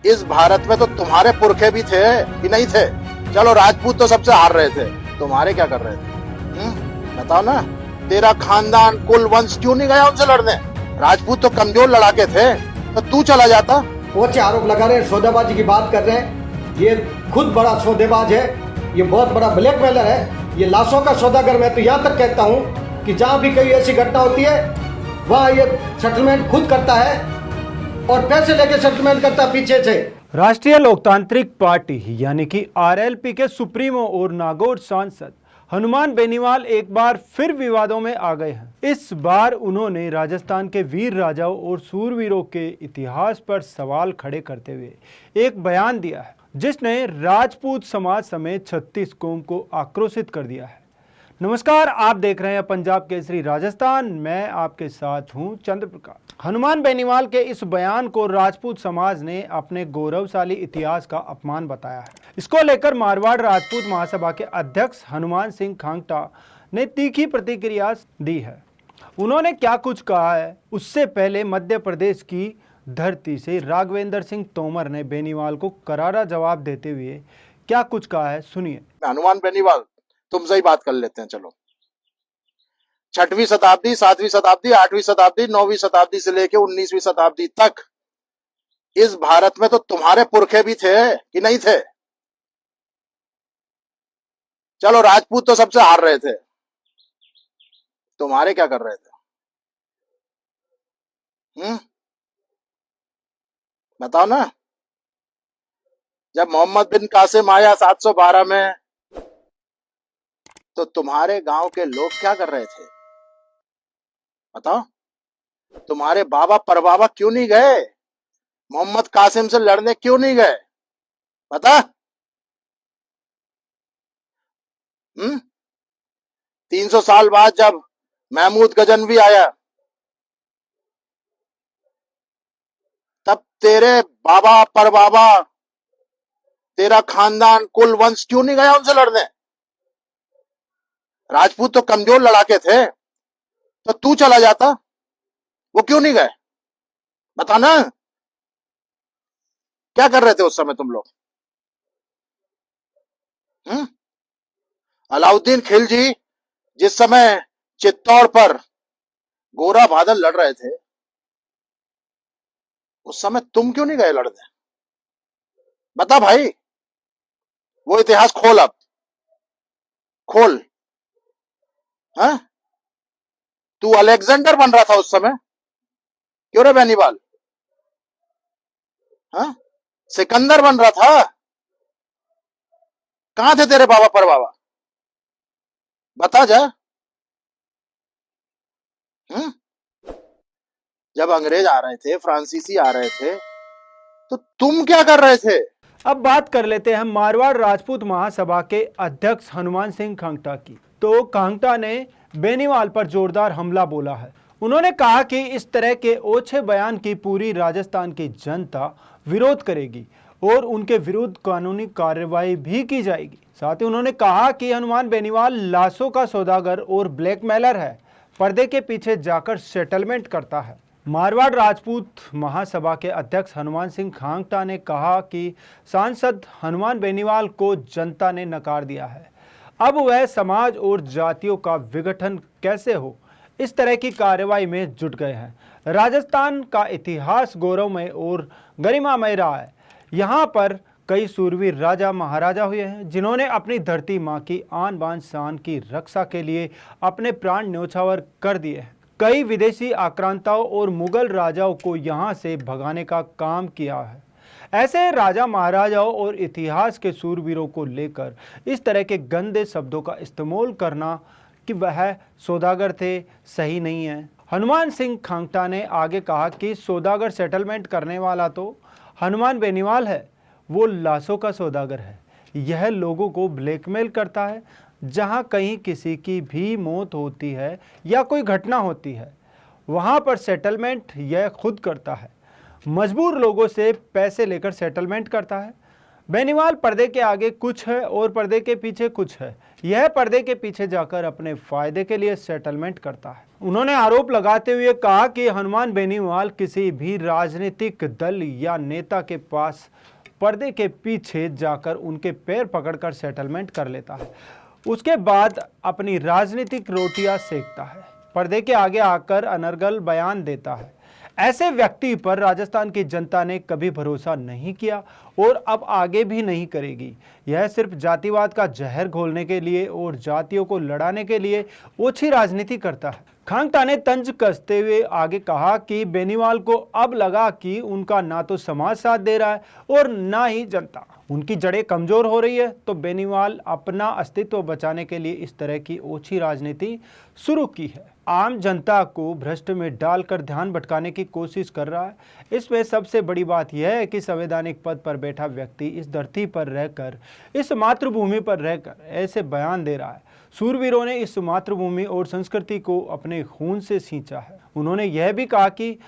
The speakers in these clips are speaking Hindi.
इस भारत में तो तुम्हारे पुरखे भी थे कि नहीं थे? चलो राजपूत तो सबसे हार रहे थे, तुम्हारे क्या कर रहे थे? बताओ ना, तेरा खानदान कुल वंश क्यों नहीं गया उनसे लड़ने? राजपूत तो कमजोर लड़ाके थे, तो तू चला जाता। वो आरोप लगा रहे हैं, सौदेबाजी की बात कर रहे हैं। ये खुद बड़ा सौदेबाज है, ये बहुत बड़ा ब्लैकमेलर है, ये लाशों का सौदागर। मैं तो यहाँ तक कहता हूँ कि जहाँ भी कोई ऐसी घटना होती है वहाँ ये सेटलमेंट खुद करता है और पैसे लेके सेटलमेंट करता है पीछे से। राष्ट्रीय लोकतांत्रिक पार्टी यानी कि आरएलपी के सुप्रीमो और नागौर सांसद हनुमान बेनीवाल एक बार फिर विवादों में आ गए हैं। इस बार उन्होंने राजस्थान के वीर राजाओं और सूरवीरों के इतिहास पर सवाल खड़े करते हुए एक बयान दिया है, जिसने राजपूत समाज समेत 36 कौम को आक्रोशित कर दिया है। नमस्कार, आप देख रहे हैं पंजाब केसरी राजस्थान। मैं आपके साथ हूं चंद्र प्रकाश। हनुमान बेनीवाल के इस बयान को राजपूत समाज ने अपने गौरवशाली इतिहास का अपमान बताया है। इसको लेकर मारवाड़ राजपूत महासभा के अध्यक्ष हनुमान सिंह खांगटा ने तीखी प्रतिक्रिया दी है। उन्होंने क्या कुछ कहा है, उससे पहले मध्य प्रदेश की धरती से राघवेंद्र सिंह तोमर ने बेनीवाल को करारा जवाब देते हुए क्या कुछ कहा है, सुनिए। हनुमान बेनीवाल, तुमसे ही बात कर लेते हैं। चलो, 6वीं शताब्दी, 7वीं शताब्दी, 8वीं शताब्दी, 9वीं शताब्दी से लेकर 19वीं शताब्दी तक इस भारत में तो तुम्हारे पुरखे भी थे कि नहीं थे? चलो राजपूत तो सबसे हार रहे थे, तुम्हारे क्या कर रहे थे? बताओ ना। जब मोहम्मद बिन कासिम आया 712 में, तो तुम्हारे गांव के लोग क्या कर रहे थे? बताओ। तुम्हारे बाबा परबाबा क्यों नहीं गए? मोहम्मद कासिम से लड़ने क्यों नहीं गए? बता। 300 साल बाद जब महमूद गजनवी आया, तब तेरे बाबा परबाबा, तेरा खानदान कुल वंश क्यों नहीं गया उनसे लड़ने? राजपूत तो कमजोर लड़ाके थे, तो तू चला जाता। वो क्यों नहीं गए? बता ना, क्या कर रहे थे उस समय तुम लोग? अलाउद्दीन खिलजी जिस समय चित्तौड़ पर गोरा बादल लड़ रहे थे, उस समय तुम क्यों नहीं गए लड़ने? बता भाई, वो इतिहास खोल, अब खोल। हाँ, तू अलेक्जेंडर बन रहा था उस समय, क्यों रे बेनीवाल? हाँ, सिकंदर बन रहा था। कहां थे तेरे बाबा परबाबा? बता जा। जब अंग्रेज आ रहे थे, फ्रांसीसी आ रहे थे, तो तुम क्या कर रहे थे? अब बात कर लेते हैं मारवाड़ राजपूत महासभा के अध्यक्ष हनुमान सिंह खांगटा की। तो खांगटा ने बेनीवाल पर जोरदार हमला बोला है। उन्होंने कहा कि इस तरह के ओछे बयान की पूरी राजस्थान की जनता विरोध करेगी और उनके विरुद्ध कानूनी कार्रवाई भी की जाएगी। साथ ही उन्होंने कहा कि हनुमान बेनीवाल लाशों का सौदागर और ब्लैकमेलर है, पर्दे के पीछे जाकर सेटलमेंट करता है। मारवाड़ राजपूत महासभा के अध्यक्ष हनुमान सिंह खांगटा ने कहा कि सांसद हनुमान बेनीवाल को जनता ने नकार दिया है। अब वह समाज और जातियों का विघटन कैसे हो, इस तरह की कार्रवाई में जुट गए हैं। राजस्थान का इतिहास गौरवमय और गरिमामय रहा है। यहाँ पर कई सूरवीर राजा महाराजा हुए हैं, जिन्होंने अपनी धरती माँ की आन बान शान की रक्षा के लिए अपने प्राण न्योछावर कर दिए हैं। कई विदेशी आक्रांताओं और मुगल राजाओं को यहाँ से भगाने का काम किया है। ऐसे राजा महाराजाओं और इतिहास के सूरवीरों को लेकर इस तरह के गंदे शब्दों का इस्तेमाल करना कि वह सौदागर थे, सही नहीं है। हनुमान सिंह खांगटा ने आगे कहा कि सौदागर सेटलमेंट करने वाला तो हनुमान बेनीवाल है, वो लाशों का सौदागर है। यह लोगों को ब्लैकमेल करता है। जहां कहीं किसी की भी मौत होती है या कोई घटना होती है, वहां पर सेटलमेंट यह खुद करता है। मजबूर लोगों से पैसे लेकर सेटलमेंट करता है। बेनीवाल पर्दे के आगे कुछ है और पर्दे के पीछे कुछ है। यह पर्दे के पीछे जाकर अपने फायदे के लिए सेटलमेंट करता है। उन्होंने आरोप लगाते हुए कहा कि हनुमान बेनीवाल किसी भी राजनीतिक दल या नेता के पास पर्दे के पीछे जाकर उनके पैर पकड़कर सेटलमेंट कर लेता है, उसके बाद अपनी राजनीतिक रोटियां सेकता है, पर्दे के आगे आकर अनर्गल बयान देता है। ऐसे व्यक्ति पर राजस्थान की जनता ने कभी भरोसा नहीं किया और अब आगे भी नहीं करेगी। यह सिर्फ जातिवाद का जहर घोलने के लिए और जातियों को लड़ाने के लिए ओछी राजनीति करता है। खांगटा ने तंज कसते हुए आगे कहा कि बेनीवाल को अब लगा कि उनका ना तो समाज साथ दे रहा है और ना ही जनता। उनकी जड़ें कमजोर हो रही है तो बेनीवाल अपना अस्तित्व बचाने के लिए इस तरह की ओछी राजनीति शुरू की है। आम जनता को भ्रष्ट में डालकर ध्यान भटकाने की कोशिश कर रहा है। इसमें सबसे बड़ी बात यह है कि संवैधानिक पद पर बैठा व्यक्ति इस धरती पर रहकर, इस मातृभूमि पर रहकर ऐसे बयान दे रहा है। सूरवीरों ने इस मातृभूमि और संस्कृति को अपने खून से सींचा है। उन्होंने यह भी कहा कि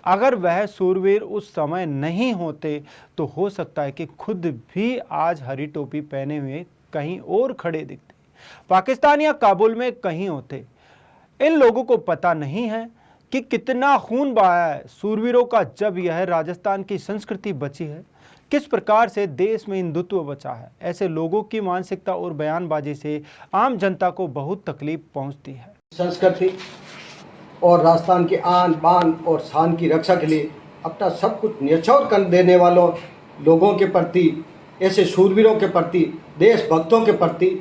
अगर वह सूरवीर उस समय नहीं होते तो हो सकता है कि खुद भी आज हरी टोपी पहने हुए कहीं और खड़े दिखते, पाकिस्तान या काबुल में कहीं होते। इन लोगों को पता नहीं है कि कितना खून बहाया है सूरवीरों का जब यह राजस्थान की संस्कृति बची है, किस प्रकार से देश में हिंदुत्व बचा है। ऐसे लोगों की मानसिकता और बयानबाजी से आम जनता को बहुत तकलीफ पहुंचती है। संस्कृति और राजस्थान की आन बान और शान की रक्षा के लिए अपना सब कुछ न्यौछावर कर देने वालों लोगों के प्रति, ऐसे शूरवीरों के प्रति, देशभक्तों के प्रति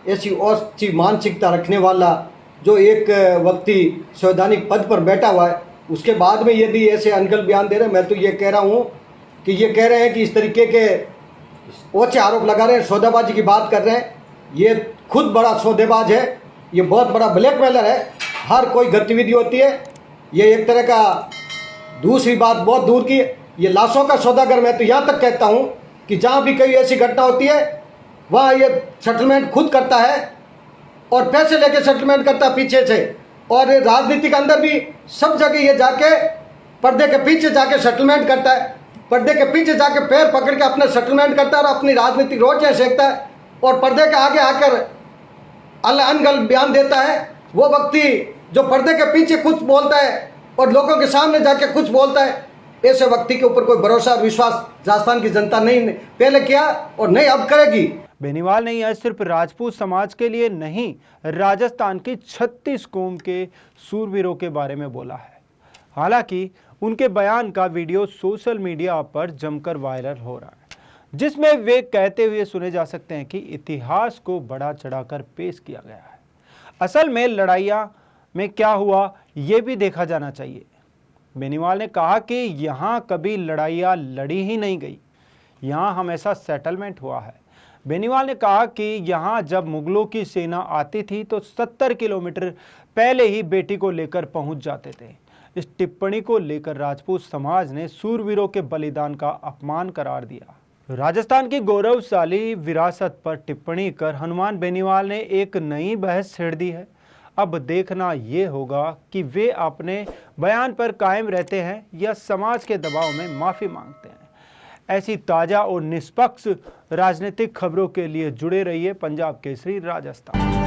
ऐसी अच्छी मानसिकता रखने वाला जो एक व्यक्ति संवैधानिक पद पर बैठा हुआ है, उसके बाद में यदि ऐसे अनगल बयान दे रहे हैं, मैं तो ये कह रहा हूँ कि ये कह रहे हैं कि इस तरीके के ओछे आरोप लगा रहे हैं, सौदेबाजी की बात कर रहे हैं। ये खुद बड़ा सौदेबाज है, ये बहुत बड़ा ब्लैकमेलर है। हर कोई गतिविधि होती है, ये एक तरह का, दूसरी बात बहुत दूर की, ये लाशों का सौदागर। मैं तो यहाँ तक कहता हूँ कि जहाँ भी कोई ऐसी घटना होती है वहाँ ये सेटलमेंट खुद करता है और पैसे लेके सेटलमेंट करता है पीछे से। और राजनीति के अंदर भी सब जगह ये जाके पर्दे के पीछे जाके सेटलमेंट करता है, पर्दे के पीछे जाके पैर पकड़ के अपने सेटलमेंट करता है और अपनी राजनीतिक रोटियां सेकता है और पर्दे के आगे आकर अनगल बयान देता है। वो व्यक्ति जो पर्दे के पीछे कुछ बोलता है और लोगों के सामने जाके कुछ बोलता है, ऐसे व्यक्ति के ऊपर कोई भरोसा और विश्वास राजस्थान की जनता नहीं पहले किया और नहीं अब करेगी। बेनीवाल ने यह सिर्फ राजपूत समाज के लिए नहीं, राजस्थान की 36 कौम के सूरवीरों के बारे में बोला है। हालांकि उनके बयान का वीडियो सोशल मीडिया पर जमकर वायरल हो रहा है, जिसमें वे कहते हुए सुने जा सकते हैं कि इतिहास को बढ़ा चढ़ाकर पेश किया गया है। असल में लड़ाइयाँ में क्या हुआ ये भी देखा जाना चाहिए। बेनीवाल ने कहा कि यहाँ कभी लड़ाइयाँ लड़ी ही नहीं गई, यहाँ हमेशा सेटलमेंट हुआ है। बेनीवाल ने कहा कि यहाँ जब मुगलों की सेना आती थी तो 70 किलोमीटर पहले ही बेटी को लेकर पहुंच जाते थे। इस टिप्पणी को लेकर राजपूत समाज ने सूरवीरों के बलिदान का अपमान करार दिया। राजस्थान की गौरवशाली विरासत पर टिप्पणी कर हनुमान बेनीवाल ने एक नई बहस छेड़ दी है। अब देखना ये होगा कि वे अपने बयान पर कायम रहते हैं या समाज के दबाव में माफ़ी मांगते हैं। ऐसी ताज़ा और निष्पक्ष राजनीतिक खबरों के लिए जुड़े रहिए पंजाब केसरी राजस्थान।